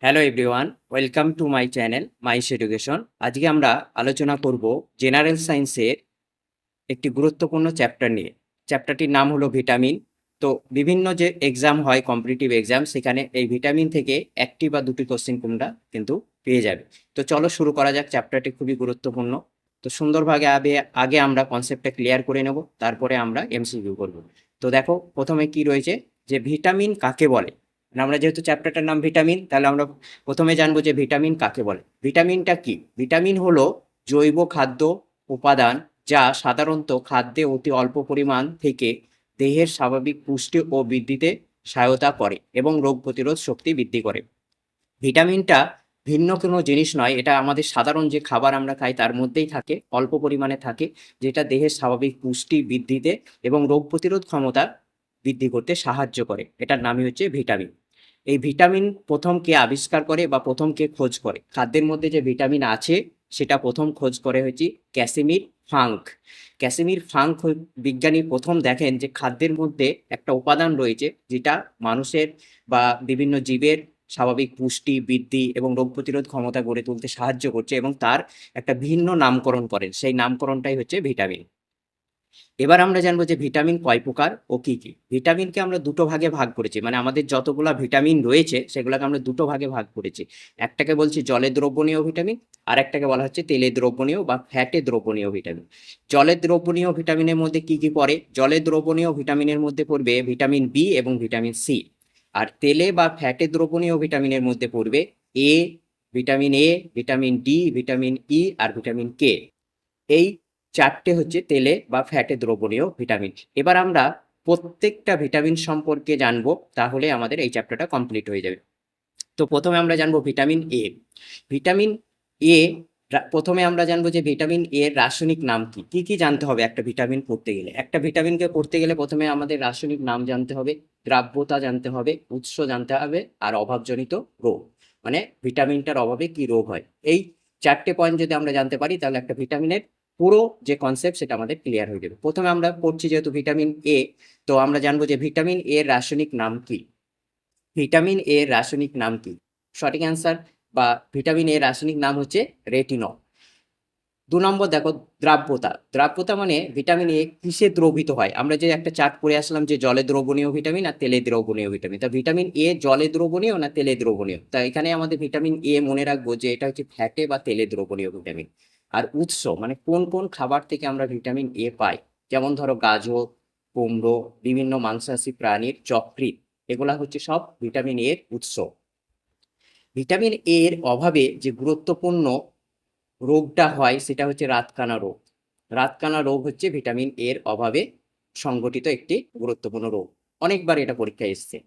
Hello everyone, welcome to my channel mice education. আজকে আমরা আলোচনা করব জেনারেল সায়েন্সের একটি গুরুত্বপূর্ণ চ্যাপ্টার নিয়ে। চ্যাপ্টারটির নাম হলো ভিটামিন। তো বিভিন্ন যে এক্সাম হয়, কম্পিটিটিভ এক্সাম, সেখানে এই ভিটামিন থেকে একটি বা দুটি কোশ্চেন তোমরা কিন্তু পেয়ে যাবে। তো চলো শুরু করা যাক। চ্যাপ্টারটি খুবই গুরুত্বপূর্ণ। তো সুন্দরভাবে আগে আমরা কনসেপ্টটা ক্লিয়ার করে নেব, তারপরে আমরা এমসিকিউ করব। তো দেখো প্রথমে কি রয়েছে, যে ভিটামিন কাকে বলে। আমরা যেহেতু চ্যাপ্টারটার নাম ভিটামিন, তাহলে আমরা প্রথমে জানবো যে ভিটামিন কাকে বলে। ভিটামিনটা কি? ভিটামিন হলো জৈব খাদ্য উপাদান যা সাধারণত খাদ্যে অতি অল্প পরিমাণ থেকে দেহের স্বাভাবিক পুষ্টি ও বৃদ্ধিতে সহায়তা করে এবং রোগ প্রতিরোধ শক্তি বৃদ্ধি করে। ভিটামিনটা ভিন্ন কোনো জিনিস নয়, এটা আমাদের সাধারণ যে খাবার আমরা খাই তার মধ্যেই থাকে, অল্প পরিমাণে থাকে, যেটা দেহের স্বাভাবিক পুষ্টি বৃদ্ধিতে এবং রোগ প্রতিরোধ ক্ষমতা বৃদ্ধি করতে সাহায্য করে। এটার নামই হচ্ছে ভিটামিন। এই ভিটামিন প্রথম কে আবিষ্কার করে বা প্রথম কে খোঁজ করে? খাদ্যের মধ্যে যে ভিটামিন আছে সেটা প্রথম খোঁজ করে হচ্ছে ক্যাসিমির ফাঙ্ক। ক্যাসিমির ফাঙ্ক বিজ্ঞানী প্রথম দেখেন যে খাদ্যের মধ্যে একটা উপাদান রয়েছে যেটা মানুষের বা বিভিন্ন জীবের স্বাভাবিক পুষ্টি বৃদ্ধি এবং রোগ প্রতিরোধ ক্ষমতা গড়ে তুলতে সাহায্য করছে, এবং তার একটা ভিন্ন নামকরণ করেন। সেই নামকরণটাই হচ্ছে ভিটামিন। এবার আমরা জানবো যে ভিটামিন কয় প্রকার ও কি কি। ভিটামিনকে আমরা দুটো ভাগে ভাগ করেছি, মানে আমাদের যতগুলা ভিটামিন রয়েছে সেগুলোকে আমরা দুটো ভাগে ভাগ করেছি। একটাকে বলছি জলে দ্রবণীয় ভিটামিন, আর একটাকে বলা হচ্ছে তেলে দ্রবণীয় বা ফ্যাটে দ্রবণীয় ভিটামিন। জলে দ্রবণীয় ভিটামিনের মধ্যে কি কি পড়ে? জলে দ্রবণীয় ভিটামিনের মধ্যে পড়বে ভিটামিন বি এবং ভিটামিন সি। আর তেলে বা ফ্যাটে দ্রবণীয় ভিটামিনের মধ্যে পড়বে A, vitamin A, vitamin D, vitamin E আর ভিটামিন কে। এই চারটে হচ্ছে তেলে বা ফ্যাটে দ্রবণীয় ভিটামিন। এবার আমরা প্রত্যেকটা ভিটামিন সম্পর্কে জানবো, তাহলে আমাদের এই চ্যাপ্টারটা কমপ্লিট হয়ে যাবে। তো প্রথমে আমরা জানবো ভিটামিন এ। ভিটামিন এ, প্রথমে আমরা জানবো যে ভিটামিন এর রাসায়নিক নাম কি। কি কি জানতে হবে একটা ভিটামিন পড়তে গেলে? একটা ভিটামিনকে পড়তে গেলে প্রথমে আমাদের রাসায়নিক নাম জানতে হবে, দ্রাব্যতা জানতে হবে, উৎস জানতে হবে, আর অভাবজনিত রোগ, মানে ভিটামিনটার অভাবে কি রোগ হয়। এই চারটে পয়েন্ট যদি আমরা জানতে পারি তাহলে একটা ভিটামিনের পুরো যে কনসেপ্ট সেটা আমাদের ক্লিয়ার হয়ে যাবে। প্রথমে আমরা পড়ছি যেহেতু ভিটামিন এ, তো আমরা জানবো যে ভিটামিন এর রাসায়নিক নাম কি। ভিটামিন এর রাসায়নিক নাম কি? সঠিক অ্যান্সার বা ভিটামিন এর রাসায়নিক নাম হচ্ছে রেটিনল। ২ নম্বর দেখো, দ্রাব্যতা। দ্রাব্যতা মানে ভিটামিন এ কিসে দ্রবীত হয়? আমরা যে একটা চার্ট পড়ে আসলাম যে জলে দ্রবণীয় ভিটামিন আর তেলে দ্রবণীয় ভিটামিন। তা ভিটামিন এ জলে দ্রবণীয় না তেলে দ্রবণীয়? তা এখানে আমাদের ভিটামিন এ মনে রাখবো যে এটা হচ্ছে ফ্যাটে বা তেলে দ্রবণীয় ভিটামিন। আর উৎস মানে কোন কোন খাবার থেকে আমরা ভিটামিন এ পাই, যেমন ধরো গাজর, কুমড়ো, বিভিন্ন মাংসাশী প্রাণীর যকৃৎ, এগুলা হচ্ছে সব ভিটামিন এর উৎস। ভিটামিন এর অভাবে যে গুরুত্বপূর্ণ রোগটা হয় সেটা হচ্ছে রাতকানা রোগ। রাতকানা রোগ হচ্ছে ভিটামিন এর অভাবে সংঘটিত একটি গুরুত্বপূর্ণ রোগ। অনেকবার এটা পরীক্ষায় এসছে।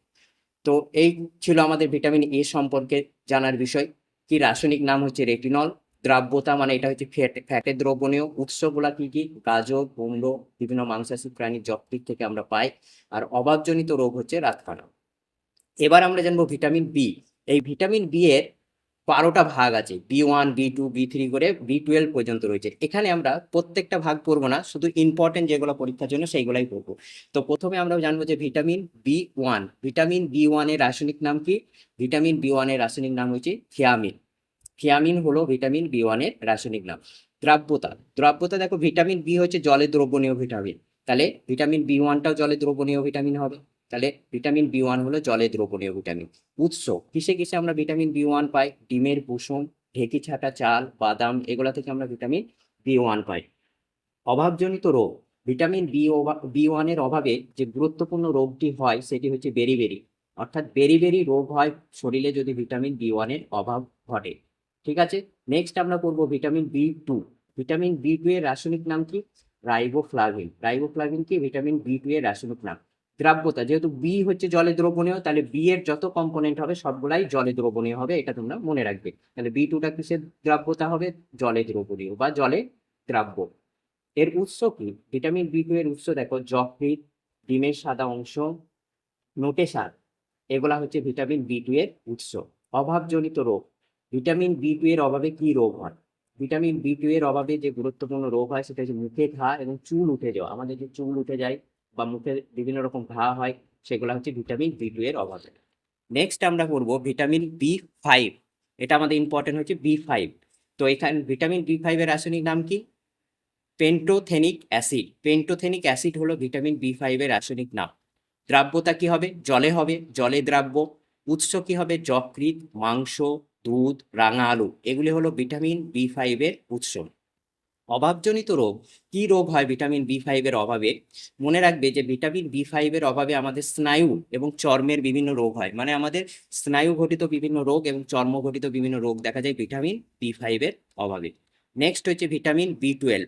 তো এই ছিল আমাদের ভিটামিন এ সম্পর্কে জানার বিষয়। কি রাসায়নিক নাম হচ্ছে রেটিনল। দ্রাব্যতা মানে এটা হচ্ছে ফ্যাটের দ্রবণীয়। উৎসগুলা কি কি? গাজর, কুমড়ো, বিভিন্ন মাংসাশী প্রাণীর যকৃৎ থেকে আমরা পাই। আর অভাবজনিত রোগ হচ্ছে রাতকানা। এবার আমরা জানবো ভিটামিন বি। এই ভিটামিন বি এর ১২টা ভাগ আছে, বি1, বি2, বি3 করে বি12 পর্যন্ত রয়েছে। এখানে আমরা প্রত্যেকটা ভাগ পড়বো না, শুধু ইম্পর্টেন্ট যেগুলো পরীক্ষার জন্য সেইগুলাই পড়বো। তো প্রথমে আমরা জানবো যে ভিটামিন বি1। ভিটামিন বি1 এর রাসায়নিক নাম কি? ভিটামিন বি1 এর রাসায়নিক নাম হচ্ছে থিয়ামিন। থিয়ামিন হলো ভিটামিন বি1 এর রাসায়নিক নাম। দ্রাব্যতা। দ্রাব্যতা দেখো, ভিটামিন বি হচ্ছে জলে দ্রবণীয় ভিটামিন, তাহলে ভিটামিন বি1টাও জলে দ্রবণীয় ভিটামিন হবে। তাহলে ভিটামিন বি1 হলো জলে দ্রবণীয় ভিটামিন। উৎস কিসে কিসে আমরা ভিটামিন বি1 পাই? ডিমের কুসুম, ঢেঁকি ছাটা চাল, বাদাম, এগুলা থেকে আমরা ভিটামিন বি1 পাই। অভাবজনিত রোগ। ভিটামিন বি1 এর অভাবে যে গুরুত্বপূর্ণ রোগটি হয় সেটি হচ্ছে বেরিবেরি, অর্থাৎ বেরিবেরি রোগ হয় শরীরে যদি ভিটামিন বি1 এর অভাব ঘটে। ঠিক আছে। নেক্সট আমরা পড়বো ভিটামিন বি2। ভিটামিন বি2 এর রাসায়নিক নাম কি? রাইবোফ্লাভিন। রাইবোফ্লাভিন কি? ভিটামিন বি2 এর রাসায়নিক নাম। দ্রাব্যতা, যেহেতু বি হচ্ছে জলে দ্রবণীয়, তাহলে বি এর যত কম্পোনেন্ট হবে সবগুলাই জলে দ্রবণীয় হবে, এটা তোমরা মনে রাখবে। তাহলে বি2টা কিসের দ্রাব্যতা হবে? জলে দ্রবণীয় বা জলে দ্রাব্য। এর উৎস কি? ভিটামিন বি2 এর উৎস দেখো, যকৃৎ, ডিমের সাদা অংশ, নোটে সার, এগুলা হচ্ছে ভিটামিন বি2 এর উৎস। অভাবজনিত রোগ। ভিটামিন বি2 এর অভাবে কি রোগ হয়? ভিটামিন বি2 এর অভাবে যে গুরুত্বপূর্ণ রোগ হয় সেটা হচ্ছে মুখে ঘা এবং চুল উঠে যাওয়া। আমাদের যে চুল উঠে যায় বা মুখে বিভিন্ন রকম ঘা হয়, সেগুলো হচ্ছে ভিটামিন বি2 এর অভাবে। নেক্সট আমরা করব ভিটামিন বি 5। এটা আমাদের ইম্পর্টেন্ট হচ্ছে বি 5। তো এখানে ভিটামিন বি 5 এর রাসায়নিক নাম কি? Pantothenic acid. পেন্টোথেনিক অ্যাসিড হলো ভিটামিন বি 5 এর রাসায়নিক নাম। দ্রাব্যতা কি হবে? জলে হবে, জলে দ্রাব্য। উৎস কি হবে? যকৃৎ, মাংস, দুধ, রাঙা আলু, এগুলি হলো ভিটামিন বি 5 এর উৎস। অভাবজনিত রোগ, কি রোগ হয় ভিটামিন বি 5 এর অভাবে? মনে রাখবে যে ভিটামিন বি 5 এর অভাবে আমাদের স্নায়ু এবং চর্মের বিভিন্ন রোগ হয়, মানে আমাদের স্নায়ু ঘটিত বিভিন্ন রোগ এবং চর্ম ঘটিত বিভিন্ন রোগ দেখা যায় ভিটামিন বি 5 এর অভাবে। নেক্সট হচ্ছে ভিটামিন বি 12।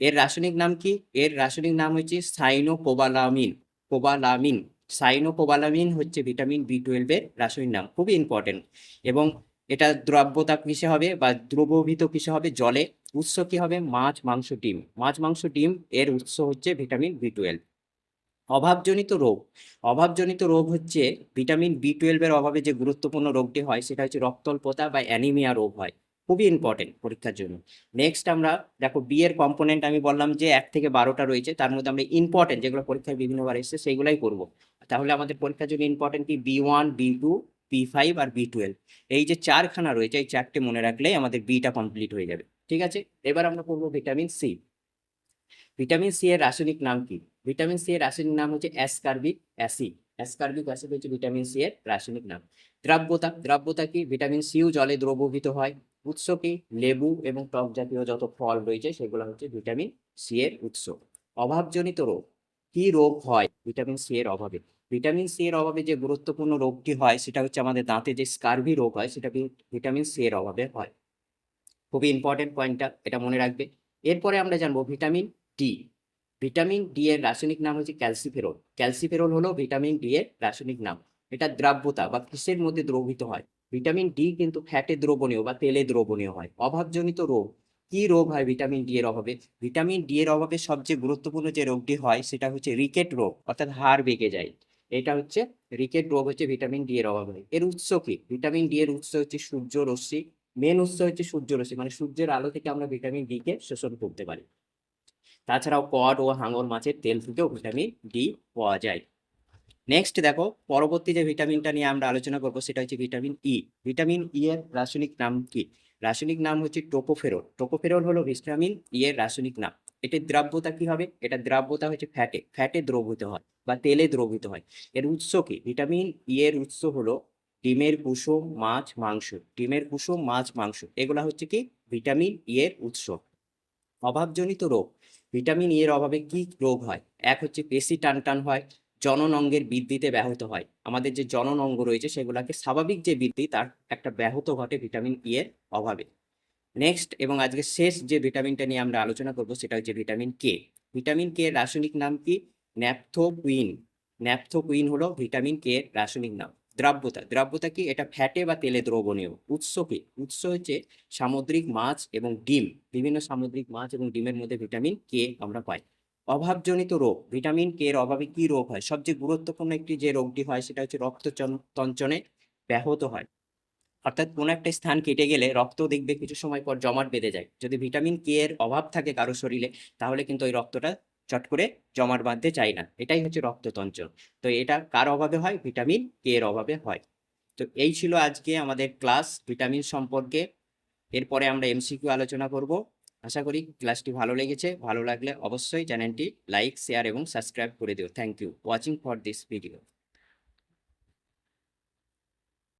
এর রাসায়নিক নাম কি? এর রাসায়নিক নাম হচ্ছে সাইনোকোবালামিন। কোবালামিন। সাইনোকোবালামিন হচ্ছে ভিটামিন বি 12 এর রাসায়নিক নাম, খুবই ইম্পর্টেন্ট। এবং এটা দ্রব্যতা কিসে হবে বা দ্রবীভূত কিসে হবে? জলে। উৎস কি হবে? মাছ, মাংস, ডিম। মাছ, মাংস, ডিম এর উৎস হচ্ছে ভিটামিন বি 12। অভাবজনিত রোগ, অভাবজনিত রোগ হচ্ছে ভিটামিন বি 12 এর অভাবে যে গুরুত্বপূর্ণ রোগটি হয় সেটা হচ্ছে রক্তাল্পতা বা অ্যানিমিয়া রোগ হয়, খুবই ইম্পর্টেন্ট পরীক্ষার জন্য। নেক্সট আমরা দেখো বি এর কম্পোনেন্ট আমি বললাম যে 1 থেকে 12টা রয়েছে, তার মধ্যে আমরা ইম্পর্টেন্ট যেগুলো পরীক্ষায় বিভিন্নবার এসেছে সেইগুলাই করব। তাহলে আমাদের পরীক্ষার জন্য ইম্পর্টেন্ট কি? বি 1, বি 2, বি 5 আর বি 12। এই যে 4খানা রয়েছে এই 4টে মনে রাখলেই আমাদের বিটা কমপ্লিট হয়ে যাবে। ঠিক আছে, এবার আমরা করবো ভিটামিন সি। ভিটামিন সি এর রাসায়নিক নাম কি? ভিটামিন সি এর রাসায়নিক নাম হচ্ছে অ্যাসকার্বিক অ্যাসিড। অ্যাসকার্বিক অ্যাসিড হচ্ছে ভিটামিন সি এর রাসায়নিক নাম। দ্রাব্যতা, দ্রাব্যতা কি? ভিটামিন সিও জলে দ্রবীভূত হয়। উৎস কি? লেবু এবং টক জাতীয় যত ফল রয়েছে সেগুলো হচ্ছে ভিটামিন সি এর উৎস। অভাবজনিত রোগ, কি রোগ হয় ভিটামিন সি এর অভাবে? ভিটামিন সি এর অভাবে যে গুরুত্বপূর্ণ রোগটি হয় সেটা হচ্ছে আমাদের দাঁতে যে স্কার্ভি রোগ হয় সেটা ভিটামিন সি এর অভাবে হয়। খুবই ইম্পর্টেন্ট পয়েন্টটা, এটা মনে রাখবে। এরপরে আমরা জানবো ভিটামিন ডি। ভিটামিন ডি এর রাসায়নিক নাম হচ্ছে ক্যালসিফেরল। ক্যালসিফেরল হলো ভিটামিন ডি এর রাসায়নিক নাম। এটা দ্রাব্যতা বা কিসের মধ্যে দ্রবীভূত হয়? ভিটামিন ডি কিন্তু ফ্যাটে দ্রবণীয় বা তেলে দ্রবণীয় হয়। অভাবজনিত রোগ, কি রোগ হয় ভিটামিন ডি এর অভাবে? ভিটামিন ডি এর অভাবে সবচেয়ে গুরুত্বপূর্ণ যে রোগটি হয় সেটা হচ্ছে রিকেট রোগ, অর্থাৎ হাড় বেঁকে যায়। এটা হচ্ছে রিকেট রোগ, হচ্ছে ভিটামিন ডি এর অভাবে। এর উৎস কি? ভিটামিন ডি এর উৎস হচ্ছে সূর্য রশ্মি। মেন উৎস হচ্ছে সূর্য রশ্মি, মানে সূর্যের আলো থেকে আমরা ভিটামিন ডি কে শোষণ করতে পারি। তাছাড়াও কড ও হাঙর মাছের তেল থেকেও ভিটামিন ডি পাওয়া যায়। নেক্সট দেখো, পরবর্তী যে ভিটামিনটা নিয়ে আমরা আলোচনা করবো সেটা হচ্ছে ভিটামিন ই। ভিটামিন ই এর রাসায়নিক নাম কি? রাসায়নিক নাম হচ্ছে টোকোফেরল। টোকোফেরল হলো ভিটামিন ই এর রাসায়নিক নাম। এটির দ্রাব্যতা কি হবে? এটা দ্রাব্যতা হচ্ছে ফ্যাটে, ফ্যাটে দ্রবীভূত হয় বা তেলে দ্রবীভূত হয়। এর উৎস কি? ভিটামিন ই এর উৎস হলো ডিমের কুসুম, মাছ, মাংস। ডিমের কুসুম, মাছ, মাংস এগুলা হচ্ছে কি ভিটামিন ই এর উৎস। অভাবজনিত রোগ, ভিটামিন ই এর অভাবে কি রোগ হয়? এক হচ্ছে পেশি টান টান হয়, জনন অঙ্গের বৃদ্ধিতে ব্যাহত হয়। আমাদের যে জনন অঙ্গ রয়েছে সেগুলোকে স্বাভাবিক যে বৃদ্ধি তার একটা ব্যাহত ঘটে ভিটামিন ই এর অভাবে। নেক্সট এবং আজকে শেষ যে ভিটামিনটা নিয়ে আমরা আলোচনা করব সেটা হচ্ছে ভিটামিন কে। ভিটামিন কে এর রাসায়নিক নাম কি? ন্যাপথোকুইন। ন্যাপথোকুইন হলো ভিটামিন কে এর রাসায়নিক নাম। দ্রাব্যতা, দ্রাব্যতা কি? এটা ফ্যাটে বা তেলে দ্রবণীয়। উৎস কি? উৎস হচ্ছে সামুদ্রিক মাছ এবং ডিম। বিভিন্ন সামুদ্রিক মাছ এবং ডিমের মধ্যে ভিটামিন কে আমরা পাই। অভাবজনিত রোগ, ভিটামিন কে এর অভাবে কি রোগ হয়? সবচেয়ে গুরুত্বপূর্ণ একটি যে রোগটি হয় সেটা হচ্ছে রক্ত তঞ্চনে ব্যাহত হয়। অর্থাৎ কোনো একটা স্থান কেটে গেলে রক্ত দেখবে কিছু সময় পর জমাট বেঁধে যায়। যদি ভিটামিন কে এর অভাব থাকে কারো শরীরে তাহলে কিন্তু ওই রক্তটা চট করে জমাট বাঁধতে চায় না, এটাই হচ্ছে রক্ততঞ্চন। তো এটা কার অভাবে হয়? ভিটামিন কে এর অভাবে হয়। তো এই ছিল আজকে আমাদের ক্লাস ভিটামিন সম্পর্কে। এরপরে আমরা এমসিকিউ আলোচনা করব। আশা করি ক্লাসটি ভালো লেগেছে। ভালো লাগলে অবশ্যই চ্যানেলটি লাইক, শেয়ার এবং সাবস্ক্রাইব করে দিও। Thank you watching for this video.